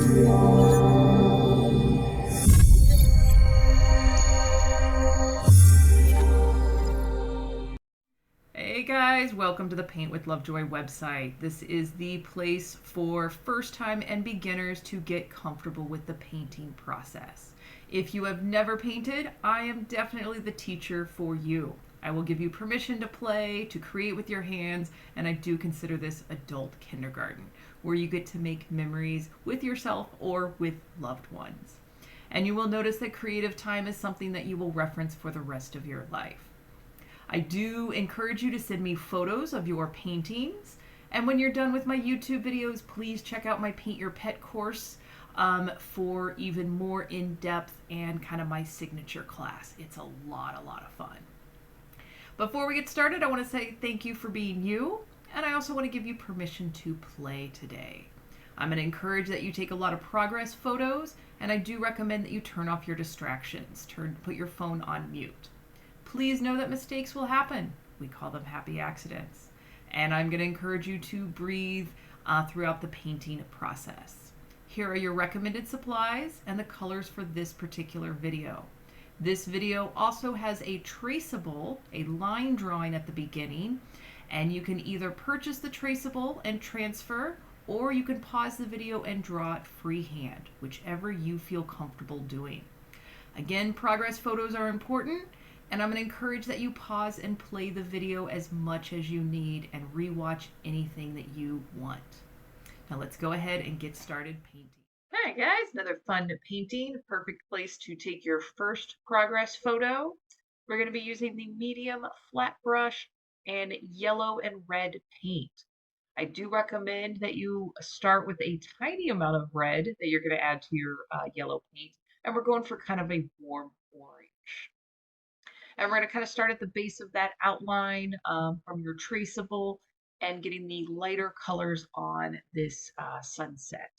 Hey guys, welcome to the Paint with Lovejoy website. This is the place for first time and beginners to get comfortable with the painting process. If you have never painted, I am definitely the teacher for you. I will give you permission to play, to create with your hands, and I do consider this adult kindergarten, where you get to make memories with yourself or with loved ones. And you will notice that creative time is something that you will reference for the rest of your life. I do encourage you to send me photos of your paintings. And when you're done with my YouTube videos, please check out my Paint Your Pet course for even more in-depth and kind of my signature class. It's a lot of fun. Before we get started, I want to say thank you for being you. And I also want to give you permission to play today. I'm going to encourage that you take a lot of progress photos, and I do recommend that you turn off your distractions. Put your phone on mute. Please know that mistakes will happen. We call them happy accidents. And I'm going to encourage you to breathe throughout the painting process. Here are your recommended supplies and the colors for this particular video. This video also has a traceable, a line drawing at the beginning, and you can either purchase the traceable and transfer, or you can pause the video and draw it freehand, whichever you feel comfortable doing. Again, progress photos are important. And I'm going to encourage that you pause and play the video as much as you need and rewatch anything that you want. Now let's go ahead and get started painting. All right, guys, another fun painting. Perfect place to take your first progress photo. We're going to be using the medium flat brush and yellow and red paint. I do recommend that you start with a tiny amount of red that you're going to add to your yellow paint. And we're going for kind of a warm orange. And we're going to kind of start at the base of that outline from your traceable and getting the lighter colors on this sunset.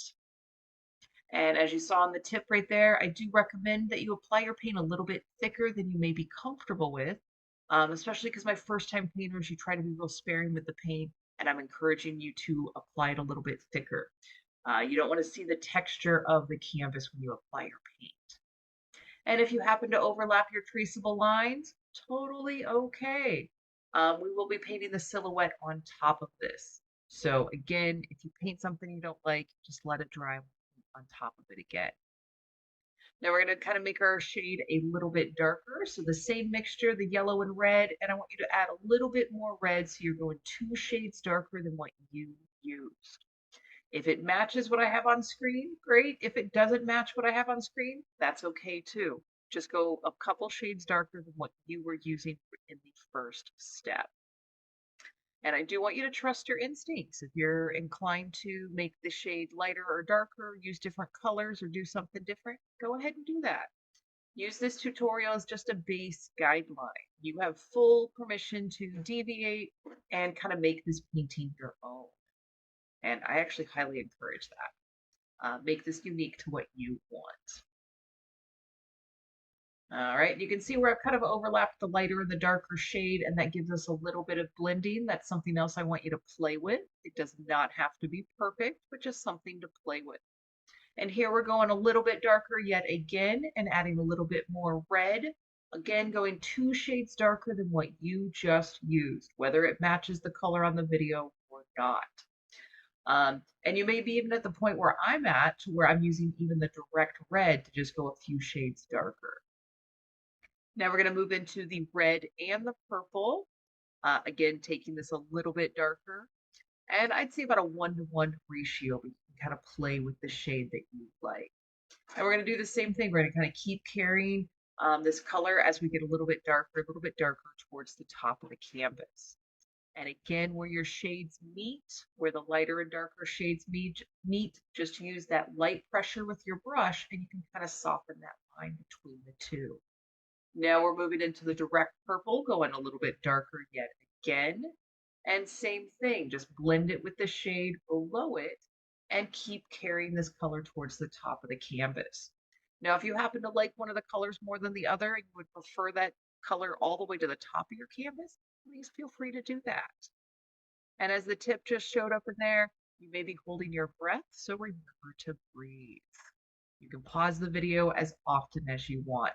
And as you saw on the tip right there, I do recommend that you apply your paint a little bit thicker than you may be comfortable with, especially because my first time painters, you try to be real sparing with the paint, and I'm encouraging you to apply it a little bit thicker. You don't want to see the texture of the canvas when you apply your paint. And if you happen to overlap your traceable lines, totally okay. We will be painting the silhouette on top of this. So again, if you paint something you don't like, just let it dry on top of it again. Now we're going to kind of make our shade a little bit darker. So the same mixture, the yellow and red, and I want you to add a little bit more red. So you're going 2 shades darker than what you used. If it matches what I have on screen, great. If it doesn't match what I have on screen, that's okay too. Just go a couple shades darker than what you were using in the first step. And I do want you to trust your instincts. If you're inclined to make the shade lighter or darker, use different colors, or do something different, go ahead and do that. Use this tutorial as just a base guideline. You have full permission to deviate and kind of make this painting your own. And I actually highly encourage that. Make this unique to what you want. All right, you can see where I've kind of overlapped the lighter and the darker shade, and that gives us a little bit of blending. That's something else I want you to play with. It does not have to be perfect, but just something to play with. And here we're going a little bit darker yet again and adding a little bit more red. Again, going 2 shades darker than what you just used, whether it matches the color on the video or not. And you may be even at the point where I'm at, to where I'm using even the direct red to just go a few shades darker. Now we're going to move into the red and the purple. Again, taking this a little bit darker. And I'd say about a 1-to-1 ratio, but you can kind of play with the shade that you like. And we're going to do the same thing. We're going to kind of keep carrying this color as we get a little bit darker towards the top of the canvas. And again, where your shades meet, where the lighter and darker shades meet, just use that light pressure with your brush and you can kind of soften that line between the two. Now we're moving into the direct purple, going a little bit darker yet again. And same thing, just blend it with the shade below it and keep carrying this color towards the top of the canvas. Now, if you happen to like one of the colors more than the other and you would prefer that color all the way to the top of your canvas, please feel free to do that. And as the tip just showed up in there, You may be holding your breath, so remember to breathe. You can pause the video as often as you want.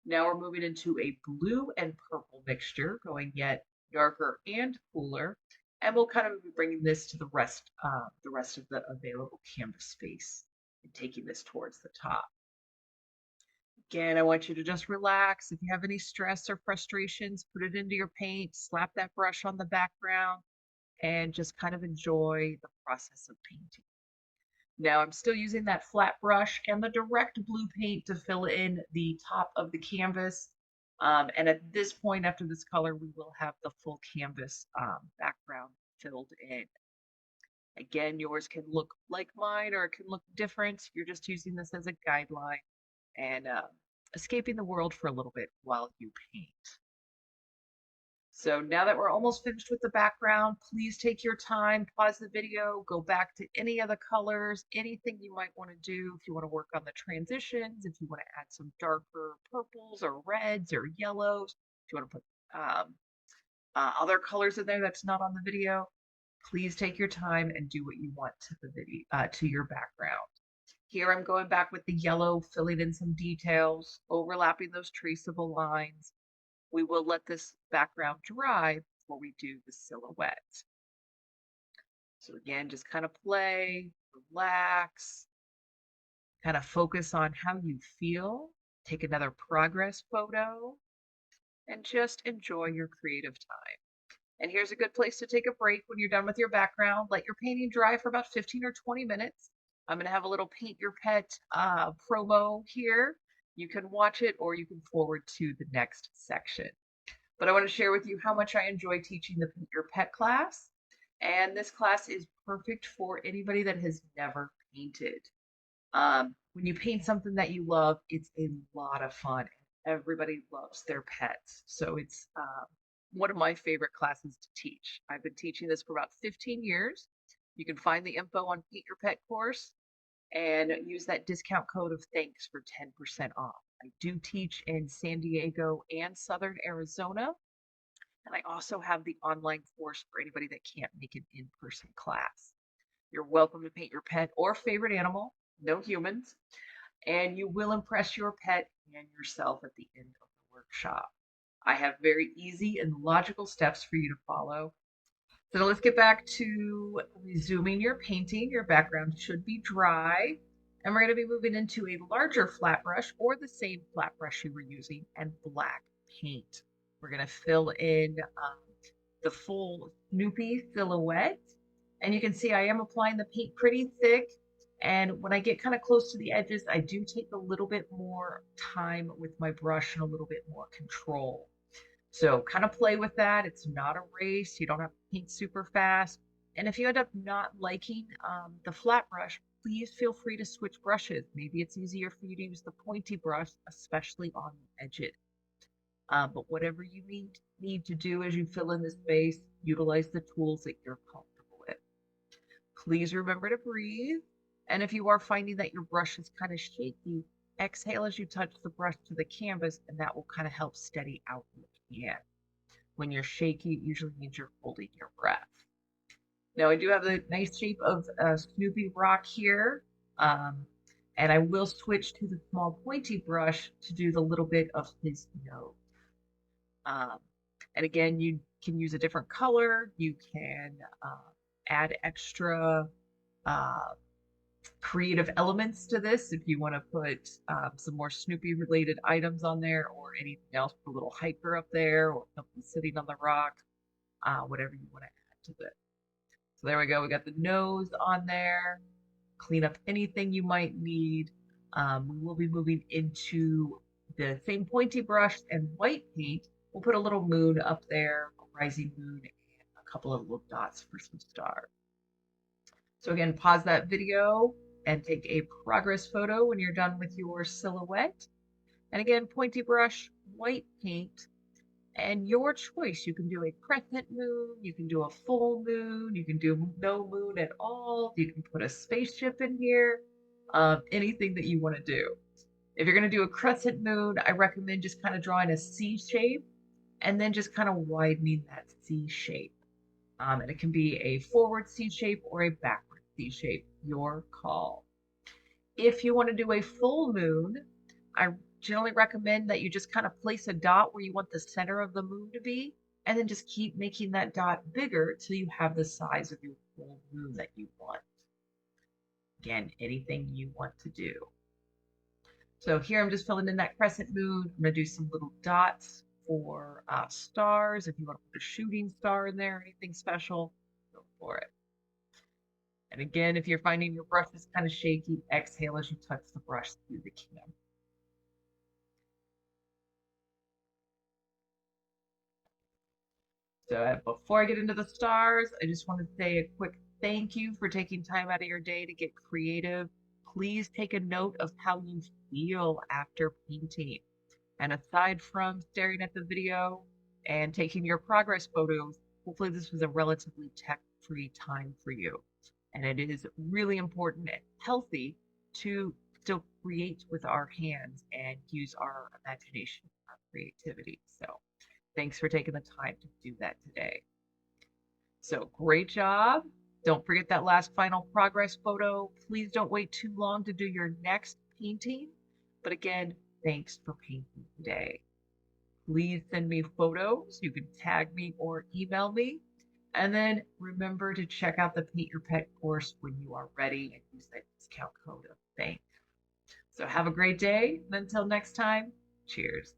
Now we're moving into a blue and purple mixture, going yet darker and cooler. And we'll kind of be bringing this to the rest of the available canvas space and taking this towards the top. Again, I want you to just relax. If you have any stress or frustrations, put it into your paint, slap that brush on the background, and just kind of enjoy the process of painting. Now I'm still using that flat brush and the direct blue paint to fill in the top of the canvas. And at this point, after this color, we will have the full canvas background filled in. Again, yours can look like mine or it can look different. You're just using this as a guideline and escaping the world for a little bit while you paint. So now that we're almost finished with the background, please take your time, pause the video, go back to any of the colors, anything you might want to do if you want to work on the transitions, if you want to add some darker purples or reds or yellows, if you want to put other colors in there that's not on the video, please take your time and do what you want to the video, to your background. Here I'm going back with the yellow, filling in some details, overlapping those traceable lines. We will let this background dry before we do the silhouette. So again, just kind of play, relax, kind of focus on how you feel. Take another progress photo and just enjoy your creative time. And here's a good place to take a break when you're done with your background. Let your painting dry for about 15 or 20 minutes. I'm going to have a little Paint Your Pet promo here. You can watch it or you can forward to the next section. But I want to share with you how much I enjoy teaching the Paint Your Pet class. And this class is perfect for anybody that has never painted. When you paint something that you love, it's a lot of fun. Everybody loves their pets. So it's one of my favorite classes to teach. I've been teaching this for about 15 years. You can find the info on Paint Your Pet course and use that discount code of thanks for 10% off. I do teach in San Diego and Southern Arizona. And I also have the online course for anybody that can't make an in-person class. You're welcome to paint your pet or favorite animal, no humans, and you will impress your pet and yourself at the end of the workshop. I have very easy and logical steps for you to follow. So let's get back to resuming your painting. Your background should be dry. And we're going to be moving into a larger flat brush or the same flat brush you were using and black paint. We're going to fill in the full Snoopy silhouette. And you can see I am applying the paint pretty thick. And when I get kind of close to the edges, I do take a little bit more time with my brush and a little bit more control. So kind of play with that. It's not a race. You don't have to paint super fast. And if you end up not liking the flat brush, please feel free to switch brushes. Maybe it's easier for you to use the pointy brush, especially on the edges. But whatever you need to do as you fill in the space, utilize the tools that you're comfortable with. Please remember to breathe. And if you are finding that your brush is kind of shaky, exhale as you touch the brush to the canvas, and that will kind of help steady out your hand. When you're shaky, it usually means you're holding your breath. Now I do have the nice shape of Snoopy rock here. And I will switch to the small pointy brush to do the little bit of his nose. And again, you can use a different color. You can add extra creative elements to this if you want to put some more Snoopy related items on there or anything else, put a little hiker up there or something sitting on the rock, whatever you want to add to this. So there we go. We got the nose on there. Clean up anything you might need. We will be moving into the same pointy brush and white paint. We'll put a little moon up there, a rising moon, and a couple of little dots for some stars. So again, pause that video and take a progress photo when you're done with your silhouette. And again, pointy brush, white paint, and your choice. You can do a crescent moon, you can do a full moon, you can do no moon at all, you can put a spaceship in here, anything that you want to do. If you're going to do a crescent moon, I recommend just kind of drawing a C shape and then just kind of widening that C shape. And it can be a forward C shape or a backward C shape, your call. If you want to do a full moon, I generally recommend that you just kind of place a dot where you want the center of the moon to be, and then just keep making that dot bigger till you have the size of your full moon that you want. Again, anything you want to do. So here I'm just filling in that crescent moon. I'm going to do some little dots for stars. If you want to put a shooting star in there, anything special, go for it. And again, if you're finding your brush is kind of shaky, exhale as you touch the brush through the can. So before I get into the stars, I just want to say a quick thank you for taking time out of your day to get creative. Please take a note of how you feel after painting. And aside from staring at the video and taking your progress photos, hopefully this was a relatively tech-free time for you. And it is really important and healthy to still create with our hands and use our imagination, our creativity. So thanks for taking the time to do that today. So great job. Don't forget that last final progress photo. Please don't wait too long to do your next painting. But again, thanks for painting today. Please send me photos. You can tag me or email me. And then remember to check out the Paint Your Pet course when you are ready and use that discount code of THANK. So have a great day. And until next time, cheers.